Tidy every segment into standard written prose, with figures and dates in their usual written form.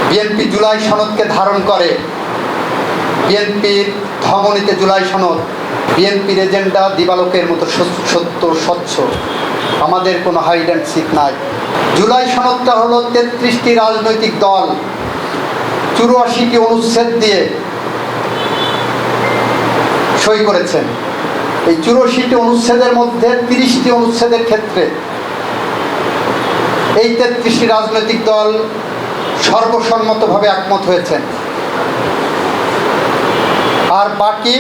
BNP July সনদকে ধারণ করে, বিএনপির ধমনীতে জুলাই সনদ, বিএনপির এজেন্ডা দিবালোকের মতো সত্য স্বচ্ছ, আমাদের কোনো হাইড অ্যান্ড সিক নাই। জুলাই সনদটা হলো 33টি রাজনৈতিক দল 84টি অনুচ্ছেদ দিয়ে সই করেছেন। এই 84টি অনুচ্ছেদের মধ্যে 30টি অনুচ্ছেদের ক্ষেত্রে এই 33টি রাজনৈতিক দল সর্বসম্মতভাবে একমত হয়েছেন, আর বাকি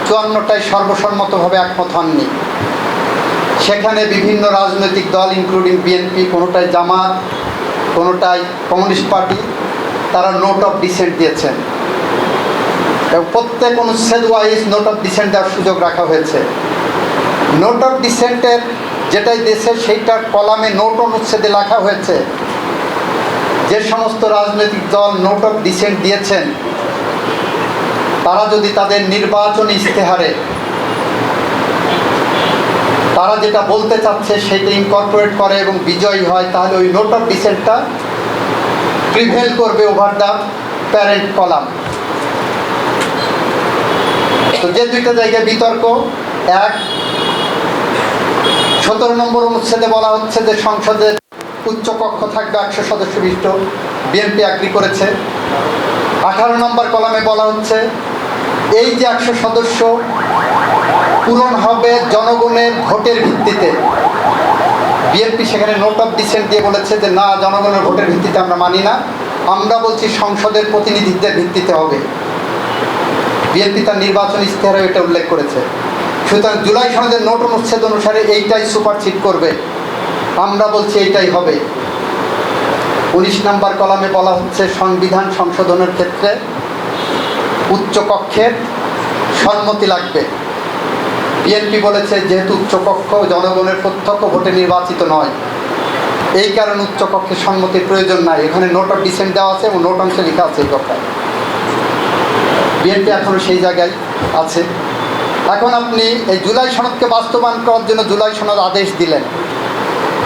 54টাই সর্বসম্মতভাবে একমত হননি। সেখানে বিভিন্ন রাজনৈতিক দল ইনক্লুডিং বিএনপি, কোনোটাই জামাত, কোনোটাই কমিউনিস্ট পার্টি, তারা নোট অফ ডিসেন্ট দিয়েছেন এবং প্রত্যেক অনুচ্ছেদ ওয়াইজ নোট অফ ডিসেন্ট দেওয়ার সুযোগ রাখা হয়েছে। নোট অফ ডিসেন্টের যেটাই দেশে সেইটার কলামে নোট অনুচ্ছেদে লেখা হয়েছে যে সমস্ত রাজনৈতিক দল নোট অফ ডিসেন্ট দিয়েছেন তারা যদি তাদের নির্বাচনী ইশতেহারে তারা যেটা বলতে চাচ্ছে সেটা ইনকর্পোরেট করে এবং বিজয়ী হয়, তাহলে ওই নোট অফ ডিসেন্টটা প্রিভেল করবে ওভার দ্য প্যারেন্ট কলাম। তো যে দুইটা জায়গায় বিতর্ক, এক 17 নম্বর অনুচ্ছেদে বলা হচ্ছে যে সংসদের উচ্চকক্ষ থাকবে 100 সদস্য বিশিষ্ট, বিএনপি এগ্রি করেছে। 18 নম্বর কলামে বলা হচ্ছে এই যে 100 সদস্য পূরণ হবে জনগণের ভোটের ভিত্তিতে। বিএনপি সেখানে নোট অফ ডিসেন্ট দিয়ে বলেছে যে না, জনগণের ভোটের ভিত্তিতে আমরা মানি না, আমরা বলছি সংসদের প্রতিনিধিত্বের ভিত্তিতে হবে। বিএনপি তার নির্বাচন ইশতেহারে এটা উল্লেখ করেছে। সুতরাং জুলাই সনদের নোট অনুচ্ছেদ অনুসারে এইটাই সুপারসিড করবে, আমরা বলছি এইটাই হবে। 19 নম্বর কলামে বলা হচ্ছে সংবিধান সংশোধনের ক্ষেত্রে উচ্চকক্ষের সম্মতি লাগবে। বিএনপি বলেছে যেহেতু উচ্চকক্ষ জনগণের প্রত্যক্ষ ভোটে নির্বাচিত নয়, এই কারণে উচ্চকক্ষের সম্মতির প্রয়োজন নাই। এখানে নোট অফ ডিসেন্ট দেওয়া আছে এবং নোট অংশে লেখা আছে এই কথা। বিএনপি এখনও সেই জায়গায় আছে। এখন আপনি এই জুলাই সনদকে বাস্তবায়ন করার জন্য জুলাই সনদ আদেশ দিলেন,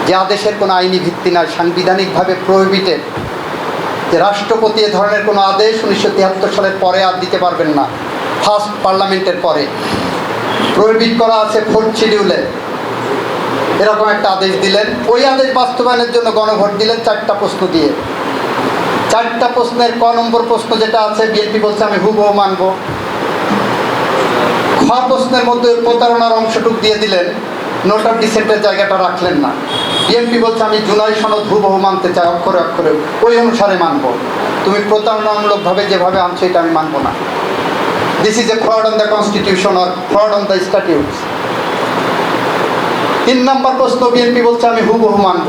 যে আদেশের কোনো আইনি ভিত্তি নাই, সাংবিধানিকভাবে প্রোহিবিটেড, যে রাষ্ট্রপতি এ ধরনের কোনো আদেশ 1973 সালের পরে আর দিতে পারবেন না, ফার্স্ট পার্লামেন্টের পরে প্রোহিবিট করা আছে 4th শিডিউলে। এরকম একটা আদেশ দিলেন। ওই আদেশ বাস্তবায়নের জন্য গণভোট দিলেন 4টা প্রশ্ন দিয়ে। 4টা প্রশ্নের ক নম্বর প্রশ্ন যেটা আছে, বিএনপি বলছে আমি হুবহু মানব। খ প্রশ্নের মধ্যে প্রতারণার অংশটুক দিয়ে দিলেন, নোট অফ ডিসেন্টের জায়গাটা রাখলেন না। বিএনপি বলছে আমি জুলাই সনদ হুবহু মানতে চাই, অক্ষরে অক্ষরে ওই অনুসারে মানব, তুমি প্রতারণামূলকভাবে যেভাবে আনছো এটা আমি মানব না। This is a fraud on the constitution or fraud on the statutes. 3 নম্বর প্রশ্ন বিএনপি বলছে আমি হুবহু মানব।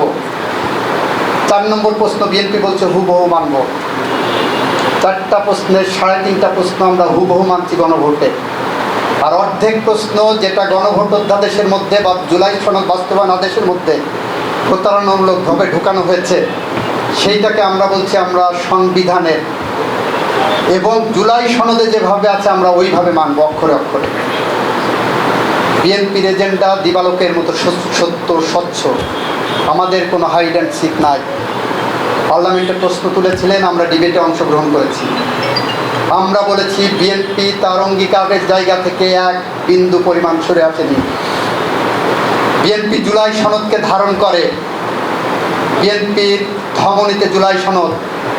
4 নম্বর প্রশ্ন বিএনপি বলছে হুবহু মানব। 4টা প্রশ্নের 3.5টা প্রশ্ন আমরা হুবহু মানছি গণভোটে, আর অর্ধেক প্রশ্ন যেটা গণভোট অধ্যাদেশের মধ্যে বা জুলাই সনদ বাস্তবায়ন আদেশের মধ্যে প্রতারণামূলকভাবে ঢুকানো হয়েছে, সেইটাকে আমরা বলছি আমরা সংবিধানের এবং জুলাই সনদে যেভাবে আছে আমরা ওইভাবে মানব, অক্ষরে অক্ষরে। বিএনপির এজেন্ডা দিবালোকের মতো সত্য স্বচ্ছ, আমাদের কোনো হাইড অ্যান্ড সিক নাই। পার্লামেন্টে প্রশ্ন তুলেছিলেন, আমরা ডিবেটে অংশগ্রহণ করেছি। আমরা বলেছি বিএনপি তার অঙ্গীকারের জায়গা থেকে এক বিন্দু পরিমাণ সরে আসেনি। বিএনপি জুলাই সনদকে ধারণ করে, বিএনপির ধমনীতে জুলাই সনদ,